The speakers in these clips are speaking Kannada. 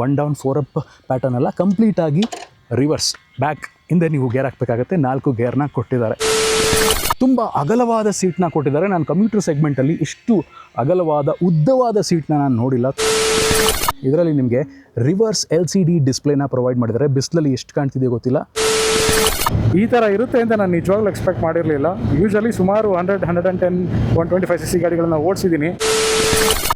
ಒನ್ ಡೌನ್ 4 ಅಪ್ ಪ್ಯಾಟರ್ನ್ ಅಲ್ಲ, ಕಂಪ್ಲೀಟಾಗಿ ರಿವರ್ಸ್ ಬ್ಯಾಕ್ ಹಿಂದೆ ನೀವು ಗೇರ್ ಹಾಕಬೇಕಾಗತ್ತೆ. 4 ಗೇರ್ನ ಕೊಟ್ಟಿದ್ದಾರೆ. ತುಂಬ ಅಗಲವಾದ ಸೀಟ್ನ ಕೊಟ್ಟಿದ್ದಾರೆ. ನಾನು ಕಮ್ಯೂಟರ್ ಸೆಗ್ಮೆಂಟಲ್ಲಿ ಇಷ್ಟು ಅಗಲವಾದ ಉದ್ದವಾದ ಸೀಟ್ನ ನಾನು ನೋಡಿಲ್ಲ. ಇದರಲ್ಲಿ ನಿಮಗೆ ರಿವರ್ಸ್ LCD ಡಿಸ್ಪ್ಲೇನ ಪ್ರೊವೈಡ್ ಮಾಡಿದ್ದಾರೆ. ಬಿಸಿಲಲ್ಲಿ ಎಷ್ಟು ಕಾಣ್ತಿದೆ ಗೊತ್ತಿಲ್ಲ. ಈ ಥರ ಇರುತ್ತೆ ಅಂತ ನಾನು ನಿಜವಾಗ್ಲೂ ಎಕ್ಸ್ಪೆಕ್ಟ್ ಮಾಡಿರಲಿಲ್ಲ. ಯೂಶಲಿ ಸುಮಾರು 100, 110, 125cc ಗಾಡಿಗಳನ್ನ ಓಡಿಸಿದ್ದೀನಿ.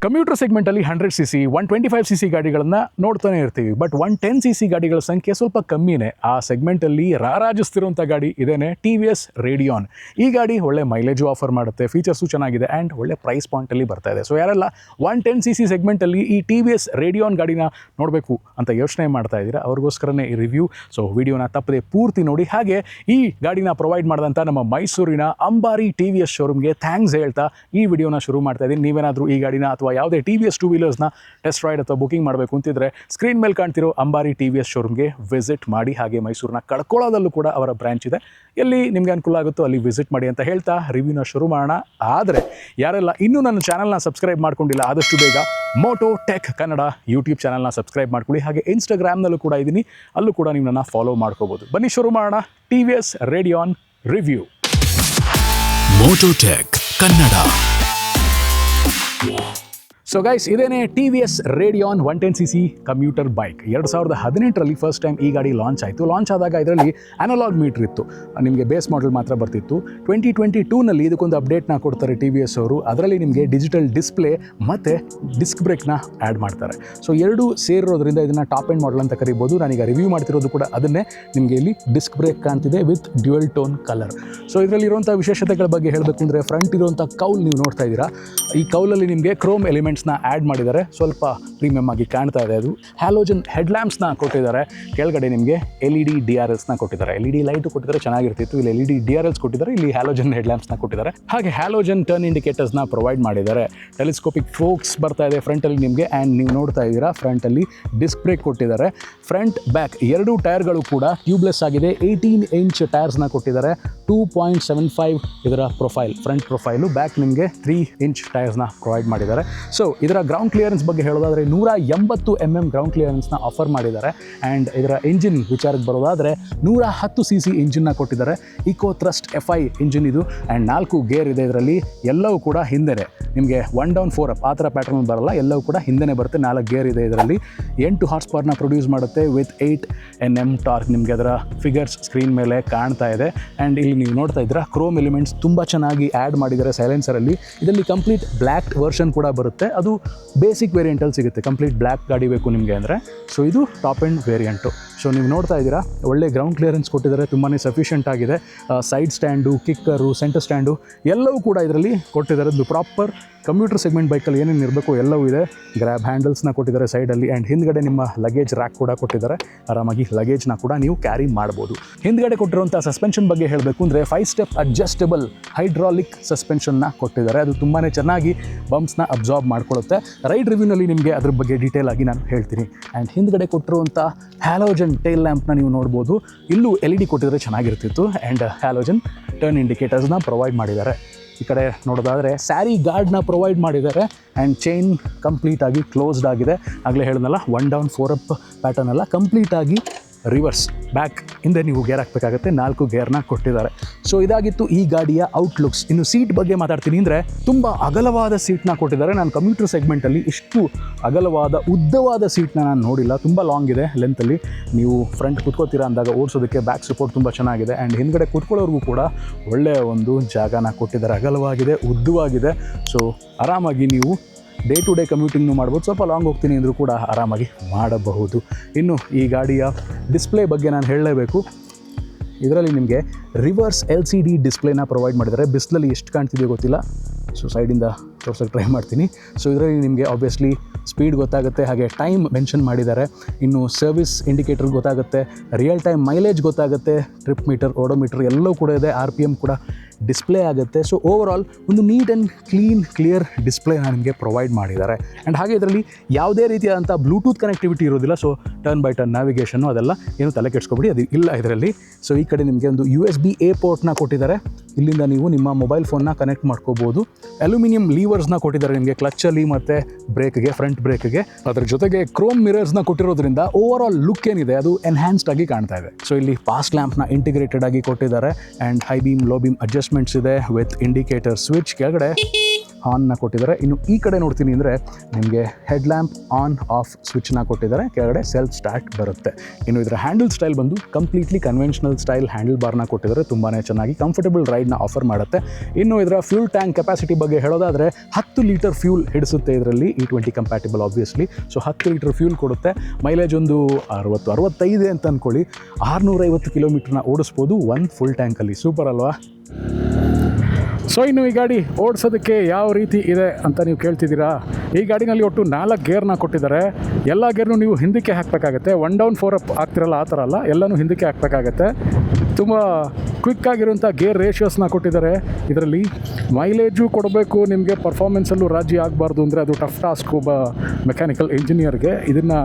ಕಮ್ಯೂಟರ್ ಸೆಗ್ಮೆಂಟಲ್ಲಿ 100cc, 125cc ಗಾಡಿಗಳನ್ನು ನೋಡ್ತಾನೆ ಇರ್ತೀವಿ. ಬಟ್ 110cc ಗಾಡಿಗಳ ಸಂಖ್ಯೆ ಸ್ವಲ್ಪ ಕಮ್ಮಿನೇ. ಆ ಸೆಗ್ಮೆಂಟಲ್ಲಿ ರಾರಾಜಿಸ್ತಿರುವಂಥ ಗಾಡಿ ಇದೇನೆ TVS ರೇಡಿಯಾನ್. ಈ ಗಾಡಿ ಒಳ್ಳೆ ಮೈಲೇಜು ಆಫರ್ ಮಾಡುತ್ತೆ, ಫೀಚರ್ಸು ಚೆನ್ನಾಗಿದೆ ಆ್ಯಂಡ್ ಒಳ್ಳೆ ಪ್ರೈಸ್ ಪಾಯಿಂಟಲ್ಲಿ ಬರ್ತಾ ಇದೆ. ಸೊ ಯಾರೆಲ್ಲ 110cc ಸೆಗ್ಮೆಂಟಲ್ಲಿ ಈ TVS ರೇಡಿಯಾನ್ ಗಾಡಿನ ನೋಡಬೇಕು ಅಂತ ಯೋಚನೆ ಮಾಡ್ತಾ ಇದ್ದೀರಾ, ಅವ್ರಿಗೋಸ್ಕರನೇ ಈ ರಿವ್ಯೂ. ಸೊ ವಿಡಿಯೋನ ತಪ್ಪದೆ ಪೂರ್ತಿ ನೋಡಿ. ಹಾಗೆ ಈ ಗಾಡಿನ ಪ್ರೊವೈಡ್ ಮಾಡಿದಂಥ ನಮ್ಮ ಮೈಸೂರಿನ ಅಂಬಾರಿ TVS ಶೋರೂಮ್ಗೆ ಥ್ಯಾಂಕ್ಸ್ ಹೇಳ್ತಾ ಈ ವಿಡಿಯೋನ ಶುರು ಮಾಡ್ತಾ ಇದ್ದೀನಿ. ನೀವೇನಾದರೂ ಈ ಗಾಡಿನ ಅಥವಾ ಯಾವುದೇ TVS 2 ವೀಲರ್ಸ್ನ ಟೆಸ್ಟ್ ರೈಡ್ ಅಥವಾ ಬುಕಿಂಗ್ ಮಾಡಬೇಕು ಅಂತಿದ್ರೆ ಸ್ಕ್ರೀನ್ ಮೇಲೆ ಕಾಣ್ತಿರೋ ಅಂಬಾರಿ TVS ಶೋರೂಮ್ಗೆ ವಿಸಿಟ್ ಮಾಡಿ. ಹಾಗೆ ಮೈಸೂರಿನ ಕಡ್ಕೊಳ್ಳೋದಲ್ಲೂ ಕೂಡ ಅವರ ಬ್ರಾಂಚ್ ಇದೆ. ಎಲ್ಲಿ ನಿಮಗೆ ಅನುಕೂಲ ಆಗುತ್ತೋ ಅಲ್ಲಿ ವಿಸಿಟ್ ಮಾಡಿ ಅಂತ ಹೇಳ್ತಾ ರಿವ್ಯೂನ ಶುರು ಮಾಡೋಣ. ಆದರೆ ಯಾರೆಲ್ಲ ಇನ್ನೂ ನನ್ನ ಚಾನಲ್ನ ಸಬ್ಸ್ಕ್ರೈಬ್ ಮಾಡ್ಕೊಂಡಿಲ್ಲ, ಆದಷ್ಟು ಬೇಗ ಮೋಟೋ ಟೆಕ್ ಕನ್ನಡ ಯೂಟ್ಯೂಬ್ ಚಾನಲ್ನ ಸಬ್ಸ್ಕ್ರೈಬ್ ಮಾಡ್ಕೊಳ್ಳಿ. ಹಾಗೆ ಇನ್ಸ್ಟಾಗ್ರಾಮ್ನಲ್ಲೂ ಕೂಡ ಇದ್ದೀನಿ, ಅಲ್ಲೂ ಕೂಡ ನೀವು ನನ್ನ ಫಾಲೋ ಮಾಡ್ಕೋಬೋದು. ಬನ್ನಿ ಶುರು ಮಾಡೋಣ TVS Radeon review. Moto tech Kannada. So guys, ಇದೇನೇ TVS Radeon 110cc commuter bike. 2018ರಲ್ಲಿ ಫಸ್ಟ್ ಟೈಮ್ ಈ ಗಾಡಿ ಲಾಂಚ್ ಆಯಿತು. ಲಾಂಚ್ ಆದಾಗ ಇದರಲ್ಲಿ ಅನಲಾಗ್ ಮೀಟ್ರ್ ಇತ್ತು, ನಿಮಗೆ ಬೇಸ್ ಮಾಡಲ್ ಮಾತ್ರ ಬರ್ತಿತ್ತು. 2022ನಲ್ಲಿ ಇದಕ್ಕೊಂದು ಅಪ್ಡೇಟ್ನ ಕೊಡ್ತಾರೆ TVS ಅವರು. ಅದರಲ್ಲಿ ನಿಮಗೆ ಡಿಜಿಟಲ್ ಡಿಸ್ಪ್ಲೇ ಮತ್ತು ಡಿಸ್ಕ್ ಬ್ರೇಕ್ನ ಆ್ಯಡ್ ಮಾಡ್ತಾರೆ. ಸೊ ಎರಡೂ ಸೇರಿರೋದ್ರಿಂದ ಇದನ್ನು ಟಾಪ್ ಎಂಡ್ ಮಾಡಲ್ ಅಂತ ಕರಿಬೋದು. ನಾನೀಗ ರಿವ್ಯೂ ಮಾಡ್ತಿರೋದು ಕೂಡ ಅದನ್ನೇ. ನಿಮಗೆ ಇಲ್ಲಿ ಡಿಸ್ಕ್ ಬ್ರೇಕ್ ಕಾಣ್ತಿದೆ with dual tone colour. So ಇದರಲ್ಲಿರುವಂಥ ವಿಶೇಷತೆಗಳ ಬಗ್ಗೆ ಹೇಳಬೇಕು ಅಂದರೆ, ಫ್ರಂಟ್ ಇರುವಂಥ ಕೌಲ್ ನೀವು ನೋಡ್ತಾ ಇದ್ದೀರಾ. ಈ ಕೌಲಲ್ಲಿ ನಿಮಗೆ ಕ್ರೋಮ್ ಎಲಿಮೆಂಟ್ಸ್ನ ಆ್ಯಡ್ ಮಾಡಿದ್ದಾರೆ, ಸ್ವಲ್ಪ ಪ್ರೀಮಿಯಮ್ ಆಗಿ ಕಾಣ್ತಾ ಇದೆ. ಅದು ಹ್ಯಾಲೋಜನ್ ಹೆಡ್ಲ್ಯಾಂಪ್ಸ್ನ ಕೊಟ್ಟಿದ್ದಾರೆ. ಕೆಳಗಡೆ ನಿಮಗೆ LED DRLಸ್ನ ಕೊಟ್ಟಿದ್ದಾರೆ. LED ಲೈಟು ಕೊಟ್ಟಿದ್ದಾರೆ, ಚೆನ್ನಾಗಿರ್ತಿತ್ತು. ಇಲ್ಲಿ LED DRLಸ್ ಕೊಟ್ಟಿದ್ದಾರೆ, ಇಲ್ಲಿ ಹ್ಯಾಲೋಜನ್ ಹೆಡ್ಲ್ಯಾಂಪ್ಸ್ನ ಕೊಟ್ಟಿದ್ದಾರೆ. ಹಾಗೆ ಹ್ಯಾಲೋಜನ್ ಟರ್ನ್ ಇಂಡಿಕೇಟರ್ಸ್ನ ಪ್ರೊವೈಡ್ ಮಾಡಿದ್ದಾರೆ. ಟೆಲಿಸ್ಕೋಪಿಕ್ ಫೋಕ್ಸ್ ಬರ್ತಾ ಇದೆ ಫ್ರಂಟಲ್ಲಿ ನಿಮಗೆ. ಆ್ಯಂಡ್ ನೀವು ನೋಡ್ತಾ ಇದ್ದೀರಾ ಫ್ರಂಟಲ್ಲಿ ಡಿಸ್ಕ್ ಬ್ರೇಕ್ ಕೊಟ್ಟಿದ್ದಾರೆ. ಫ್ರಂಟ್ ಬ್ಯಾಕ್ ಎರಡೂ ಟೈರ್ಗಳು ಕೂಡ ಟ್ಯೂಬ್ಲೆಸ್ ಆಗಿದೆ. 18 ಇಂಚ್ ಟೈರ್ಸ್ನ ಕೊಟ್ಟಿದ್ದಾರೆ. 2.75 ಇದರ ಪ್ರೊಫೈಲ್, ಫ್ರಂಟ್ ಪ್ರೊಫೈಲು. ಬ್ಯಾಕ್ ನಿಮಗೆ 3 ಇಂಚ್ ಟೈರ್ಸ್ನ ಪ್ರೊವೈಡ್ ಮಾಡಿದ್ದಾರೆ. ಸೊ ಇದರ ಗ್ರೌಂಡ್ ಕ್ಲಿಯರೆನ್ಸ್ ಬಗ್ಗೆ ಹೇಳೋದಾದರೆ 180 mm ಗ್ರೌಂಡ್ ಕ್ಲಿಯರೆನ್ಸ್ನ ಆಫರ್ ಮಾಡಿದ್ದಾರೆ. ಆ್ಯಂಡ್ ಇದರ ಇಂಜಿನ್ ವಿಚಾರಕ್ಕೆ ಬರೋದಾದರೆ 110cc ಇಂಜಿನ್ನ ಕೊಟ್ಟಿದ್ದಾರೆ. ಇಕೋ ಥ್ರಸ್ಟ್ FI ಇಂಜಿನ್ ಇದು. ಆ್ಯಂಡ್ 4 ಗೇರ್ ಇದೆ ಇದರಲ್ಲಿ. ಎಲ್ಲವೂ ಕೂಡ ಹಿಂದೆನೆ ನಿಮಗೆ 1 ಡೌನ್ 4 ಅಪ್ ಆ ಥರ ಪ್ಯಾಟರ್ನ್ ಬರಲ್ಲ, ಎಲ್ಲವೂ ಕೂಡ ಹಿಂದೆನೇ ಬರುತ್ತೆ. 4 ಗೇರ್ ಇದೆ ಇದರಲ್ಲಿ. 8 ಹಾರ್ಸ್ ಪವರ್ನ ಪ್ರೊಡ್ಯೂಸ್ ಮಾಡುತ್ತೆ ವಿತ್ 8 Nm ಟಾರ್ಕ್. ನಿಮಗೆ ಅದರ ಫಿಗರ್ಸ್ ಸ್ಕ್ರೀನ್ ಮೇಲೆ ಕಾಣ್ತಾ ಇದೆ. ಆ್ಯಂಡ್ ಇಲ್ಲಿ ನೀವು ನೋಡ್ತಾ ಇದ್ದೀರಾ ಕ್ರೋಮ್ ಎಲಿಮೆಂಟ್ಸ್ ತುಂಬ ಚೆನ್ನಾಗಿ ಆ್ಯಡ್ ಮಾಡಿದ್ದಾರೆ ಸೈಲೆನ್ಸರಲ್ಲಿ. ಇದರಲ್ಲಿ ಕಂಪ್ಲೀಟ್ ಬ್ಲ್ಯಾಕ್ ವರ್ಷನ್ ಕೂಡ ಬರುತ್ತೆ. ಅದು ಬೇಸಿಕ್ ವೇರಿಯಂಟಲ್ಲಿ ಸಿಗುತ್ತೆ. ಕಂಪ್ಲೀಟ್ ಬ್ಲ್ಯಾಕ್ ಗಾಡಿ ಬೇಕು ನಿಮಗೆ ಅಂದರೆ. ಸೊ ಇದು ಟಾಪ್ ಎಂಡ್ ವೇರಿಯಂಟು. ಸೊ ನೀವು ನೋಡ್ತಾ ಇದ್ದೀರಾ ಒಳ್ಳೆ ಗ್ರೌಂಡ್ ಕ್ಲಿಯರೆನ್ಸ್ ಕೊಟ್ಟಿದ್ದಾರೆ, ತುಂಬಾ ಸಫಿಷಿಯೆಂಟ್ ಆಗಿದೆ. ಸೈಡ್ ಸ್ಟ್ಯಾಂಡು, ಕಿಕ್ಕರು, ಸೆಂಟರ್ ಸ್ಟ್ಯಾಂಡು ಎಲ್ಲವೂ ಕೂಡ ಇದರಲ್ಲಿ ಕೊಟ್ಟಿದ್ದಾರೆ. ಇದು ಪ್ರಾಪರ್ ಕಮ್ಯೂಟರ್ ಸೆಗ್ಮೆಂಟ್ ಬೈಕಲ್ಲಿ ಏನೇನು ಇರಬೇಕು ಎಲ್ಲವೂ ಇದೆ. ಗ್ರ್ಯಾಬ್ ಹ್ಯಾಂಡಲ್ಸ್ನ ಕೊಟ್ಟಿದ್ದಾರೆ ಸೈಡಲ್ಲಿ. ಆ್ಯಂಡ್ ಹಿಂದ್ಗಡೆ ನಿಮ್ಮ ಲಗೇಜ್ ರ್ಯಾಕ್ ಕೂಡ ಕೊಟ್ಟಿದ್ದಾರೆ. ಆರಾಮಾಗಿ ಲಗೇಜ್ನ ಕೂಡ ನೀವು ಕ್ಯಾರಿ ಮಾಡ್ಬೋದು. ಹಿಂದ್ಗಡೆ ಕೊಟ್ಟಿರುವಂಥ ಸಸ್ಪೆನ್ಷನ್ ಬಗ್ಗೆ ಹೇಳಬೇಕು ಅಂದರೆ 5 ಸ್ಟೆಪ್ ಅಡ್ಜಸ್ಟಬಲ್ ಹೈಡ್ರಾಲಿಕ್ ಸಸ್ಪೆನ್ಷನ್ನ ಕೊಟ್ಟಿದ್ದಾರೆ. ಅದು ತುಂಬಾ ಚೆನ್ನಾಗಿ ಬಂಪ್ಸ್ನ ಅಬ್ಸಾರ್ಬ್ ಮಾಡ್ಕೊಳ್ಳುತ್ತೆ. ರೈಡ್ ರಿವ್ಯೂನಲ್ಲಿ ನಿಮಗೆ ಅದ್ರ ಬಗ್ಗೆ ಡೀಟೇಲ್ ಆಗಿ ನಾನು ಹೇಳ್ತೀನಿ. ಆ್ಯಂಡ್ ಹಿಂದ್ಗಡೆ ಕೊಟ್ಟಿರುವಂಥ ಹ್ಯಾಲೋಜನ್ ಟೈಲ್ ಲ್ಯಾಂಪ್ನ ನೀವು ನೋಡ್ಬೋದು. ಇಲ್ಲೂ LED ಕೊಟ್ಟಿದ್ರೆ ಚೆನ್ನಾಗಿರ್ತಿತ್ತು. ಆ್ಯಂಡ್ ಹ್ಯಾಲೋಜನ್ ಟರ್ನ್ ಇಂಡಿಕೇಟರ್ಸ್ನ ಪ್ರೊವೈಡ್ ಮಾಡಿದ್ದಾರೆ. ಈ ಕಡೆ ನೋಡೋದಾದರೆ ಸ್ಯಾರಿ ಗಾರ್ಡ್ನ ಪ್ರೊವೈಡ್ ಮಾಡಿದ್ದಾರೆ. ಆ್ಯಂಡ್ ಚೈನ್ ಕಂಪ್ಲೀಟಾಗಿ ಕ್ಲೋಸ್ಡ್ ಆಗಿದೆ. ಆಗಲೇ ಹೇಳಿದ್ನಲ್ಲ 1 ಡೌನ್ 4 ಅಪ್ ಪ್ಯಾಟರ್ನ್ ಅಲ್ಲ, ಕಂಪ್ಲೀಟಾಗಿ ರಿವರ್ಸ್ ಬ್ಯಾಕ್ ಹಿಂದೆ ನೀವು ಗೇರ್ ಹಾಕಬೇಕಾಗತ್ತೆ. 4 ಗೇರ್ನ ಕೊಟ್ಟಿದ್ದಾರೆ. ಸೊ ಇದಾಗಿತ್ತು ಈ ಗಾಡಿಯ ಔಟ್ಲುಕ್ಸ್. ಇನ್ನು ಸೀಟ್ ಬಗ್ಗೆ ಮಾತಾಡ್ತೀನಿ ಅಂದರೆ, ತುಂಬ ಅಗಲವಾದ ಸೀಟ್ನ ಕೊಟ್ಟಿದ್ದಾರೆ. ನಾನು ಕಮ್ಯೂಟರ್ ಸೆಗ್ಮೆಂಟಲ್ಲಿ ಇಷ್ಟು ಅಗಲವಾದ ಉದ್ದವಾದ ಸೀಟ್ನ ನಾನು ನೋಡಿಲ್ಲ. ತುಂಬ ಲಾಂಗ್ ಇದೆ ಲೆಂತಲ್ಲಿ. ನೀವು ಫ್ರಂಟ್ ಕುತ್ಕೋತೀರಾ ಅಂದಾಗ ಓಡಿಸೋದಕ್ಕೆ ಬ್ಯಾಕ್ ಸಪೋರ್ಟ್ ತುಂಬ ಚೆನ್ನಾಗಿದೆ. ಆ್ಯಂಡ್ ಹಿಂದ್ಗಡೆ ಕುತ್ಕೊಳ್ಳೋರ್ಗೂ ಕೂಡ ಒಳ್ಳೆಯ ಒಂದು ಜಾಗನ ಕೊಟ್ಟಿದ್ದಾರೆ. ಅಗಲವಾಗಿದೆ, ಉದ್ದವಾಗಿದೆ. ಸೊ ಆರಾಮಾಗಿ ನೀವು ಡೇ ಟು ಡೇ ಕಮ್ಯೂಟಿಂಗ್ನು ಮಾಡ್ಬೋದು. ಸ್ವಲ್ಪ ಲಾಂಗ್ ಹೋಗ್ತೀನಿ ಅಂದರೂ ಕೂಡ ಆರಾಮಾಗಿ ಮಾಡಬಹುದು. ಇನ್ನು ಈ ಗಾಡಿಯ ಡಿಸ್ಪ್ಲೇ ಬಗ್ಗೆ ನಾನು ಹೇಳಲೇಬೇಕು. ಇದರಲ್ಲಿ ನಿಮಗೆ ರಿವರ್ಸ್ LCD ಡಿಸ್ಪ್ಲೇನ ಪ್ರೊವೈಡ್ ಮಾಡಿದ್ದಾರೆ. ಬಿಸಿಲಲ್ಲಿ ಎಷ್ಟು ಕಾಣ್ತಿದೆಯೋ ಗೊತ್ತಿಲ್ಲ. ಸೊ ಸೈಡಿಂದ ತೋರ್ಸೋಕ್ಕೆ ಟ್ರೈ ಮಾಡ್ತೀನಿ. ಸೊ ಇದರಲ್ಲಿ ನಿಮಗೆ ಆಬ್ವಿಯಸ್ಲಿ ಸ್ಪೀಡ್ ಗೊತ್ತಾಗುತ್ತೆ, ಹಾಗೆ ಟೈಮ್ ಮೆನ್ಷನ್ ಮಾಡಿದ್ದಾರೆ. ಇನ್ನು ಸರ್ವಿಸ್ ಇಂಡಿಕೇಟರ್ ಗೊತ್ತಾಗುತ್ತೆ, ರಿಯಲ್ ಟೈಮ್ ಮೈಲೇಜ್ ಗೊತ್ತಾಗುತ್ತೆ, ಟ್ರಿಪ್ ಮೀಟರ್, ಓಡೋಮೀಟರ್ ಎಲ್ಲವೂ ಕೂಡ ಇದೆ. RPM ಕೂಡ ಡಿಸ್ಪ್ಲೇ ಆಗುತ್ತೆ. ಸೊ ಓವರಾಲ್ ಒಂದು ನೀಟ್ ಆ್ಯಂಡ್ ಕ್ಲಿಯರ್ ಡಿಸ್ಪ್ಲೇನ ನಿಮಗೆ ಪ್ರೊವೈಡ್ ಮಾಡಿದ್ದಾರೆ. ಆ್ಯಂಡ್ ಹಾಗೆ ಇದರಲ್ಲಿ ಯಾವುದೇ ರೀತಿಯಾದಂಥ ಬ್ಲೂಟೂತ್ ಕನೆಕ್ಟಿವಿಟಿ ಇರೋದಿಲ್ಲ. So turn by turn navigation ಅದೆಲ್ಲ ಏನು ತಲೆ ಕೆಡಿಸ್ಕೊಬೇಡಿ, ಅದು ಇಲ್ಲ ಇದರಲ್ಲಿ. ಸೊ ಈ ಕಡೆ ನಿಮಗೆ ಒಂದು USB A ಪೋರ್ಟ್ನ ಕೊಟ್ಟಿದ್ದಾರೆ. ಇಲ್ಲಿಂದ ನೀವು ನಿಮ್ಮ ಮೊಬೈಲ್ ಫೋನ್ನ ಕನೆಕ್ಟ್ ಮಾಡ್ಕೋಬೋದು. ಅಲ್ಯೂಮಿನಿಯಂ ಲೀವರ್ ಲೀವರ್ಸ್ನ ಕೊಟ್ಟಿದ್ದಾರೆ ನಿಮಗೆ ಕ್ಲಚ್ಚಲ್ಲಿ ಮತ್ತು ಬ್ರೇಕ್ಗೆ, ಫ್ರಂಟ್ ಬ್ರೇಕ್ಗೆ. ಅದರ ಜೊತೆಗೆ ಕ್ರೋಮ್ ಮಿರರ್ಸ್ನ ಕೊಟ್ಟಿರೋದ್ರಿಂದ ಓವರ್ ಆಲ್ ಲುಕ್ ಏನಿದೆ ಅದು ಎನ್ಹ್ಯಾನ್ಸ್ಡ್ ಆಗಿ ಕಾಣ್ತಾ ಇದೆ. ಸೊ ಇಲ್ಲಿ ಫಾಸ್ಟ್ ಲ್ಯಾಂಪ್ನ ಇಂಟಿಗ್ರೇಟೆಡ್ ಆಗಿ ಕೊಟ್ಟಿದ್ದಾರೆ and high beam low beam adjustments ಇದೆ ವಿತ್ ಇಂಡಿಕೇಟರ್ ಸ್ವಿಚ್. ಕೆಳಗಡೆ ಆನ್ನ ಕೊಟ್ಟಿದ್ದಾರೆ. ಇನ್ನು ಈ ಕಡೆ ನೋಡ್ತೀನಿ ಅಂದರೆ ನಿಮಗೆ ಹೆಡ್ ಲ್ಯಾಂಪ್ ಆನ್ ಆಫ್ ಸ್ವಿಚ್ನ ಕೊಟ್ಟಿದ್ದಾರೆ. ಕೆಳಗಡೆ ಸೆಲ್ಫ್ ಸ್ಟಾರ್ಟ್ ಬರುತ್ತೆ. ಇನ್ನು ಇದರ ಹ್ಯಾಂಡಲ್ ಸ್ಟೈಲ್ ಬಂದು ಕಂಪ್ಲೀಟ್ಲಿ ಕನ್ವೆನ್ಷನಲ್ ಸ್ಟೈಲ್ ಹ್ಯಾಂಡಲ್ ಬಾರ್ನ ಕೊಟ್ಟಿದ್ದಾರೆ. ತುಂಬಾ ಚೆನ್ನಾಗಿ ಕಂಫರ್ಟಬಲ್ ರೈಡ್ನ ಆಫರ್ ಮಾಡುತ್ತೆ. ಇನ್ನು ಇದರ ಫ್ಯೂಲ್ ಟ್ಯಾಂಕ್ ಕೆಪಾಸಿಟಿ ಬಗ್ಗೆ ಹೇಳೋದಾದರೆ 10 ಲೀಟರ್ ಫ್ಯೂಲ್ ಹಿಡಿಸುತ್ತೆ ಇದರಲ್ಲಿ. E20 compatible obviously. So 10 litre fuel ಕೊಡುತ್ತೆ. ಮೈಲೇಜ್ ಒಂದು 60-65 ಅಂತ ಅಂದ್ಕೊಳ್ಳಿ. 650 ಕಿಲೋಮೀಟರ್ನ ಓಡಿಸ್ಬೋದು ಒಂದು ಫುಲ್ ಟ್ಯಾಂಕಲ್ಲಿ. ಸೂಪರ್ ಅಲ್ವಾ? ಸೊ ಇನ್ನು ಈ ಗಾಡಿ ಓಡಿಸೋದಕ್ಕೆ ಯಾವ ರೀತಿ ಇದೆ ಅಂತ ನೀವು ಕೇಳ್ತಿದ್ದೀರಾ. ಈ ಗಾಡಿನಲ್ಲಿ ಒಟ್ಟು 4 ಗೇರ್ನ ಕೊಟ್ಟಿದ್ದಾರೆ. ಎಲ್ಲ ಗೇರ್ನು ನೀವು ಹಿಂದಕ್ಕೆ ಹಾಕಬೇಕಾಗತ್ತೆ. 1 ಡೌನ್ 4 ಅಪ್ ಆಗ್ತಿರಲ್ಲ, ಆ ಥರ ಅಲ್ಲ, ಎಲ್ಲನೂ ಹಿಂದಕ್ಕೆ ಹಾಕಬೇಕಾಗತ್ತೆ. ತುಂಬ ಕ್ವಿಕ್ ಆಗಿರುವಂಥ ಗೇರ್ ರೇಷಿಯೋಸ್ನ ಕೊಟ್ಟಿದ್ದಾರೆ. ಇದರಲ್ಲಿ ಮೈಲೇಜು ಕೊಡಬೇಕು, ನಿಮಗೆ ಪರ್ಫಾರ್ಮೆನ್ಸಲ್ಲೂ ರಾಜಿ ಆಗಬಾರ್ದು ಅಂದರೆ ಅದು ಟಫ್ ಟಾಸ್ಕ್ ಒಬ್ಬ ಮೆಕ್ಯಾನಿಕಲ್ ಇಂಜಿನಿಯರ್ಗೆ. ಇದನ್ನು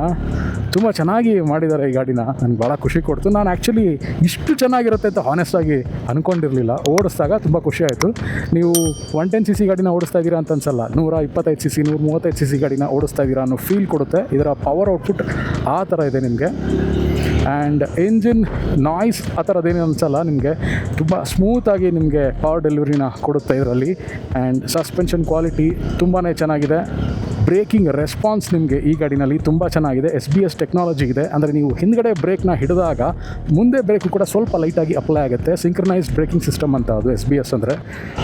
ತುಂಬ ಚೆನ್ನಾಗಿ ಮಾಡಿದ್ದಾರೆ ಈ ಗಾಡಿನ. ನನಗೆ ಭಾಳ ಖುಷಿ ಕೊಡ್ತು. ನಾನು ಆ್ಯಕ್ಚುಲಿ ಇಷ್ಟು ಚೆನ್ನಾಗಿರುತ್ತೆ ಅಂತ ಹಾನೆಸ್ಟಾಗಿ ಅಂದ್ಕೊಂಡಿರಲಿಲ್ಲ. ಓಡಿಸಿದಾಗ ತುಂಬ ಖುಷಿ ಆಯಿತು. ನೀವು 110cc ಗಾಡಿನ ಓಡಿಸ್ತಾ ಇದ್ದೀರಾ ಅಂತ ಅನ್ಸಲ್ಲ, 125cc 135cc ಗಾಡಿನ ಓಡಿಸ್ತಾ ಇದ್ದೀರಾ ಅನ್ನೋ ಫೀಲ್ ಕೊಡುತ್ತೆ. ಇದರ ಪವರ್ ಔಟ್ಪುಟ್ ಆ ಥರ ಇದೆ ನಿಮಗೆ. ಆ್ಯಂಡ್ ಇಂಜಿನ್ ನಾಯ್ಸ್ ಆ ಥರದ್ದೇನು ಅನಿಸಲ್ಲ ನಿಮಗೆ. ತುಂಬ ಸ್ಮೂತಾಗಿ ನಿಮಗೆ ಪವರ್ ಡೆಲಿವರಿನ ಕೊಡುತ್ತೆ ಇದರಲ್ಲಿ. ಆ್ಯಂಡ್ ಸಸ್ಪೆನ್ಷನ್ ಕ್ವಾಲಿಟಿ ತುಂಬಾ ಚೆನ್ನಾಗಿದೆ. ಬ್ರೇಕಿಂಗ್ ರೆಸ್ಪಾನ್ಸ್ ನಿಮಗೆ ಈ ಗಾಡಿನಲ್ಲಿ ತುಂಬ ಚೆನ್ನಾಗಿದೆ. SBS ಟೆಕ್ನಾಲಜಿ ಇದೆ. ಅಂದರೆ ನೀವು ಹಿಂದ್ಗಡೆ ಬ್ರೇಕ್ನ ಹಿಡಿದಾಗ ಮುಂದೆ ಬ್ರೇಕು ಕೂಡ ಸ್ವಲ್ಪ ಲೈಟಾಗಿ ಅಪ್ಲೈ ಆಗುತ್ತೆ. ಸಿಂಕ್ರನೈಸ್ಡ್ ಬ್ರೇಕಿಂಗ್ ಸಿಸ್ಟಮ್ ಅಂತ ಅದು SBS ಅಂದರೆ.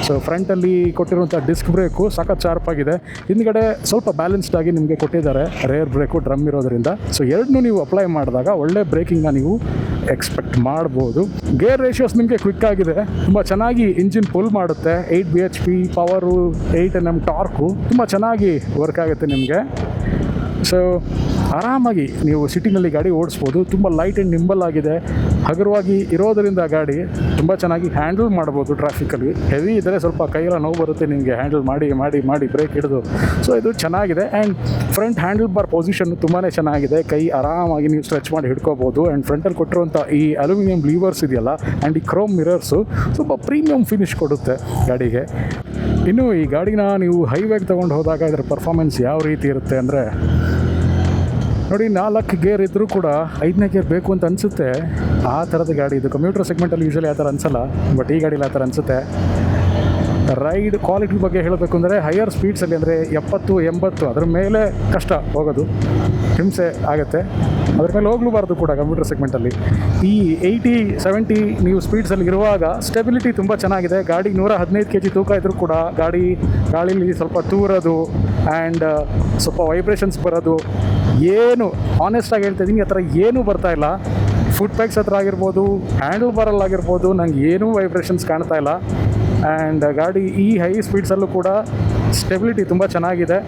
ಸೊ ಫ್ರಂಟಲ್ಲಿ ಕೊಟ್ಟಿರುವಂಥ ಡಿಸ್ಕ್ ಬ್ರೇಕು ಸಖತ್ ಶಾರ್ಪ್ ಆಗಿದೆ. ಹಿಂದ್ಗಡೆ ಸ್ವಲ್ಪ ಬ್ಯಾಲೆನ್ಸ್ಡ್ ಆಗಿ ನಿಮಗೆ ಕೊಟ್ಟಿದ್ದಾರೆ. ರೇರ್ ಬ್ರೇಕು ಡ್ರಮ್ ಇರೋದ್ರಿಂದ. ಸೊ ಎರಡನ್ನೂ ನೀವು ಅಪ್ಲೈ ಮಾಡಿದಾಗ ಒಳ್ಳೆ ಬ್ರೇಕಿಂಗ್ನ ನೀವು ಎಕ್ಸ್ಪೆಕ್ಟ್ ಮಾಡ್ಬೋದು. ಗೇರ್ ರೇಷಿಯೋಸ್ ನಿಮಗೆ ಕ್ವಿಕ್ ಆಗಿದೆ. ತುಂಬ ಚೆನ್ನಾಗಿ ಇಂಜಿನ್ ಪುಲ್ ಮಾಡುತ್ತೆ. 8 bhp ಪವರು, 8 Nm ಟಾರ್ಕು ತುಂಬ ಚೆನ್ನಾಗಿ ವರ್ಕ್ ಆಗುತ್ತೆ ನಿಮಗೆ. ಸೊ ಆರಾಮಾಗಿ ನೀವು ಸಿಟಿನಲ್ಲಿ ಗಾಡಿ ಓಡಿಸ್ಬೋದು. ತುಂಬ ಲೈಟ್ ಆ್ಯಂಡ್ ನಿಂಬಲ್ ಆಗಿದೆ. ಹಗುರವಾಗಿ ಇರೋದರಿಂದ ಗಾಡಿ ತುಂಬ ಚೆನ್ನಾಗಿ ಹ್ಯಾಂಡಲ್ ಮಾಡ್ಬೋದು ಟ್ರಾಫಿಕಲ್ಲಿ. ಹೆವಿ ಇದ್ದರೆ ಸ್ವಲ್ಪ ಕೈಯೆಲ್ಲ ನೋವು ಬರುತ್ತೆ ನಿಮಗೆ ಹ್ಯಾಂಡಲ್ ಮಾಡಿ ಮಾಡಿ ಮಾಡಿ ಬ್ರೇಕ್ ಹಿಡಿದು. ಸೊ ಇದು ಚೆನ್ನಾಗಿದೆ. And front handle bar position ತುಂಬಾ ಚೆನ್ನಾಗಿದೆ. ಕೈ ಆರಾಮಾಗಿ ನೀವು ಸ್ಟ್ರೆಚ್ ಮಾಡಿ ಹಿಡ್ಕೋಬೋದು. ಆ್ಯಂಡ್ ಫ್ರಂಟಲ್ಲಿ ಕೊಟ್ಟಿರುವಂಥ ಈ ಅಲ್ಯೂಮಿನಿಯಂ ಲೀವರ್ಸ್ ಇದೆಯಲ್ಲ ಆ್ಯಂಡ್ ಈ ಕ್ರೋಮ್ ಮಿರರ್ಸು ಸ್ವಲ್ಪ ಪ್ರೀಮಿಯಮ್ ಫಿನಿಶ್ ಕೊಡುತ್ತೆ ಗಾಡಿಗೆ. ಇನ್ನು ಈ ಗಾಡಿನ ನೀವು ಹೈವೇಗೆ ತೊಗೊಂಡು ಹೋದಾಗ ಇದರ ಪರ್ಫಾರ್ಮೆನ್ಸ್ ಯಾವ ರೀತಿ ಇರುತ್ತೆ ಅಂದರೆ ನೋಡಿ, 4 ಗೇರ್ ಇದ್ದರೂ ಕೂಡ 5ನೇ ಗೇರ್ ಬೇಕು ಅಂತ ಅನಿಸುತ್ತೆ. ಆ ಥರದ ಗಾಡಿ ಇದು. ಕಮ್ಯೂಟರ್ ಸೆಗ್ಮೆಂಟಲ್ಲಿ ಯೂಶಲಿ ಆ ಥರ ಅನಿಸಲ್ಲ, ಬಟ್ ಈ ಗಾಡೀಲಿ ಆ ಥರ ಅನಿಸುತ್ತೆ. ರೈಡ್ ಕ್ವಾಲಿಟಿ ಬಗ್ಗೆ ಹೇಳಬೇಕು ಅಂದರೆ ಹೈಯರ್ ಸ್ಪೀಡ್ಸಲ್ಲಿ ಅಂದರೆ 70-80 ಅದರ ಮೇಲೆ ಕಷ್ಟ ಹೋಗೋದು, ಹಿಂಸೆ ಆಗುತ್ತೆ. ಅದ್ರ ಮೇಲೆ ಹೋಗಲೂಬಾರ್ದು ಕೂಡ ಕಂಪ್ಯೂಟರ್ ಸೆಗ್ಮೆಂಟಲ್ಲಿ. ಈ 80-70 ನೀವು ಸ್ಪೀಡ್ಸಲ್ಲಿ ಇರುವಾಗ ಸ್ಟೆಬಿಲಿಟಿ ತುಂಬ ಚೆನ್ನಾಗಿದೆ. ಗಾಡಿ 115 kg ತೂಕ ಇದ್ದರೂ ಕೂಡ ಗಾಳೀಲಿ ಸ್ವಲ್ಪ ತೂರೋದು ಆ್ಯಂಡ್ ಸ್ವಲ್ಪ ವೈಬ್ರೇಷನ್ಸ್ ಬರೋದು ಏನು, ಆನೆಸ್ಟಾಗಿ ಹೇಳ್ತಾ ಇದ್ದೀನಿ, ಆ ಥರ ಏನೂ ಬರ್ತಾ ಇಲ್ಲ. ಫುಟ್ ಪ್ಯಾಕ್ಸ್ ಹತ್ರ ಆಗಿರ್ಬೋದು, ಹ್ಯಾಂಡಲ್ ಬಾರಲ್ಲಾಗಿರ್ಬೋದು, ನಂಗೆ ಏನೂ ವೈಬ್ರೇಷನ್ಸ್ ಕಾಣ್ತಾ ಇಲ್ಲ. ಆ್ಯಂಡ್ ಗಾಡಿ ಈ ಹೈ ಸ್ಪೀಡ್ಸಲ್ಲೂ ಕೂಡ ಸ್ಟೆಬಿಲಿಟಿ ತುಂಬ ಚೆನ್ನಾಗಿದೆ.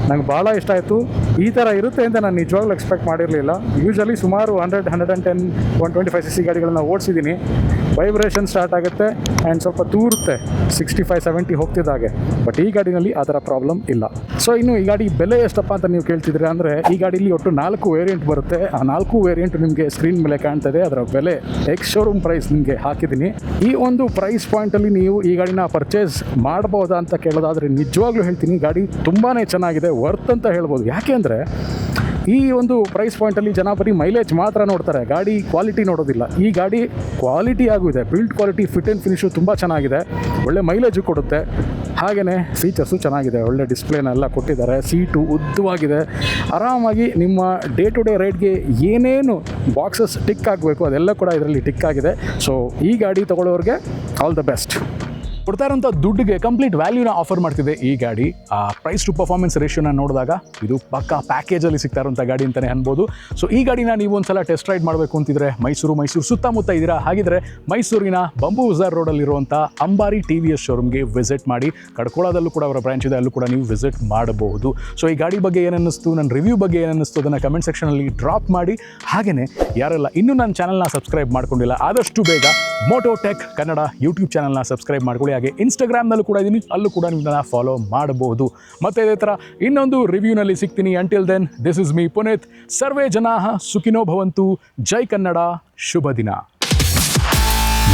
ನಂಗೆ ಭಾಳ ಇಷ್ಟ ಆಯಿತು. ಈ ಥರ ಇರುತ್ತೆ ಅಂತ ನಾನು ನಿಜವಾಗ್ಲೂ ಎಕ್ಸ್ಪೆಕ್ಟ್ ಮಾಡಿರಲಿಲ್ಲ. ಯೂಶಲಿ ಸುಮಾರು 100, 110, 125cc ಗಾಡಿಗಳನ್ನ ಓಡಿಸಿದ್ದೀನಿ. ವೈಬ್ರೇಷನ್ ಸ್ಟಾರ್ಟ್ ಆಗುತ್ತೆ ಆ್ಯಂಡ್ ಸ್ವಲ್ಪ ತೂರುತ್ತೆ 65-70 ಹೋಗ್ತಿದ್ದಾಗೆ. ಬಟ್ ಈ ಗಾಡಿನಲ್ಲಿ ಆ ಥರ ಪ್ರಾಬ್ಲಮ್ ಇಲ್ಲ. ಸೊ ಇನ್ನು ಈ ಗಾಡಿ ಬೆಲೆ ಎಷ್ಟಪ್ಪ ಅಂತ ನೀವು ಕೇಳ್ತಿದ್ರೆ ಅಂದರೆ ಈ ಗಾಡೀಲಿ ಒಟ್ಟು 4 ವೇರಿಯಂಟ್ ಬರುತ್ತೆ. ಆ 4 ವೇರಿಯಂಟ್ ನಿಮಗೆ ಸ್ಕ್ರೀನ್ ಮೇಲೆ ಕಾಣ್ತದೆ. ಅದರ ಬೆಲೆ ಎಕ್ಸ್ ಶೋರೂಮ್ ಪ್ರೈಸ್ ನಿಮಗೆ ಹಾಕಿದ್ದೀನಿ. ಈ ಒಂದು ಪ್ರೈಸ್ ಪಾಯಿಂಟಲ್ಲಿ ನೀವು ಈ ಗಾಡಿನ ಪರ್ಚೇಸ್ ಮಾಡ್ಬೋದಾ ಅಂತ ಕೇಳೋದಾದರೆ ನಿಜವಾಗ್ಲೂ ಹೇಳ್ತೀನಿ, ಗಾಡಿ ತುಂಬಾ ಚೆನ್ನಾಗಿದೆ, ವರ್ತ್ ಅಂತ ಹೇಳ್ಬೋದು. ಯಾಕೆ ಅಂದರೆ ಈ ಒಂದು ಪ್ರೈಸ್ ಪಾಯಿಂಟಲ್ಲಿ ಜನ ಬರೀ ಮೈಲೇಜ್ ಮಾತ್ರ ನೋಡ್ತಾರೆ, ಗಾಡಿ ಕ್ವಾಲಿಟಿ ನೋಡೋದಿಲ್ಲ. ಈ ಗಾಡಿ ಕ್ವಾಲಿಟಿ ಆಗೂ ಇದೆ. Build quality, fit and finish ತುಂಬ ಚೆನ್ನಾಗಿದೆ. ಒಳ್ಳೆ ಮೈಲೇಜು ಕೊಡುತ್ತೆ. ಹಾಗೆಯೇ ಫೀಚರ್ಸು ಚೆನ್ನಾಗಿದೆ. ಒಳ್ಳೆ ಡಿಸ್ಪ್ಲೇನೆಲ್ಲ ಕೊಟ್ಟಿದ್ದಾರೆ. ಸೀಟು ಉದ್ದವಾಗಿದೆ. ಆರಾಮಾಗಿ ನಿಮ್ಮ ಡೇ ಟು ಡೇ ರೈಡ್ಗೆ ಏನೇನು ಬಾಕ್ಸಸ್ ಟಿಕ್ ಆಗಬೇಕು ಅದೆಲ್ಲ ಕೂಡ ಇದರಲ್ಲಿ ಟಿಕ್ ಆಗಿದೆ. ಸೊ ಈ ಗಾಡಿ ತೊಗೊಳ್ಳೋರಿಗೆ ಆಲ್ ದ ಬೆಸ್ಟ್. ಕೊಡ್ತಾ ಇರೋಂಥ ದುಡ್ಡಿಗೆ ಕಂಪ್ಲೀಟ್ ವ್ಯಾಲ್ಯೂನ ಆಫರ್ ಮಾಡ್ತಿದೆ ಈ ಗಾಡಿ. ಆ ಪ್ರೈಸ್ ಟು ಪರ್ಫಾರ್ಮೆನ್ಸ್ ರೇಷಿಯೋನ ನೋಡಿದಾಗ ಇದು ಪಕ್ಕಾ ಪ್ಯಾಕೇಜಲ್ಲಿ ಸಿಗ್ತಾ ಇರೋಂಥ ಗಾಡಿ ಅಂತಲೇ ಅನ್ಬೋದು. ಸೊ ಈ ಗಾಡಿನ ನೀವು ಒಂದ್ಸಲ ಟೆಸ್ಟ್ ರೈಡ್ ಮಾಡಬೇಕು ಅಂತಿದ್ರೆ ಮೈಸೂರು ಸುತ್ತಮುತ್ತ ಇದ್ದೀರಾ, ಹಾಗಿದ್ರೆ ಮೈಸೂರಿನ ಬಂಬೂ ಬಜಾರ್ ರೋಡಲ್ಲಿರುವಂಥ ಅಂಬಾರಿ TVS ಶೋರೂಮ್ಗೆ ವಿಸಿಟ್ ಮಾಡಿ. ಕಡ್ಕೋಳದಲ್ಲೂ ಕೂಡ ಅವರ ಬ್ರಾಂಚ್ ಇದೆ, ಅಲ್ಲೂ ಕೂಡ ನೀವು ವಿಸಿಟ್ ಮಾಡಬಹುದು. ಸೊ ಈ ಗಾಡಿ ಬಗ್ಗೆ ಏನನ್ನಿಸ್ತು, ನನ್ನ ರಿವ್ಯೂ ಬಗ್ಗೆ ಏನನ್ನಿಸ್ತು ಅದನ್ನು ಕಮೆಂಟ್ ಸೆಕ್ಷನಲ್ಲಿ ಡ್ರಾಪ್ ಮಾಡಿ. ಹಾಗೆಯೇ ಯಾರೆಲ್ಲ ಇನ್ನೂ ನನ್ನ ಚಾನಲ್ನ ಸಬ್ಸ್ಕ್ರೈಬ್ ಮಾಡ್ಕೊಂಡಿಲ್ಲ ಆದಷ್ಟು ಬೇಗ ಮೋಟೋ ಟೆಕ್ ಕನ್ನಡ ಯೂಟ್ಯೂಬ್ ಚಾನಲ್ನ ಸಬ್ಸ್ಕ್ರೈಬ್ ಮಾಡ್ಕೊಳ್ಳಿ. ಹಾಗೆ ಇನ್ಸ್ಟಾಗ್ರಾಮ್ನಲ್ಲೂ ಕೂಡ ಇದ್ದೀನಿ, ಅಲ್ಲೂ ಕೂಡ ನಿಮ್ಮನ್ನ ಫಾಲೋ ಮಾಡಬಹುದು. ಮತ್ತೆ ಇದೇ ಥರ ಇನ್ನೊಂದು ರಿವ್ಯೂನಲ್ಲಿ ಸಿಗ್ತೀನಿ. Until then, this is me Puneet. ಸರ್ವೇ ಜನಾಃ ಸುಖಿನೋ ಭವಂತು. ಜೈ ಕನ್ನಡ. ಶುಭ ದಿನ.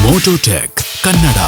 Moto tech Kannada.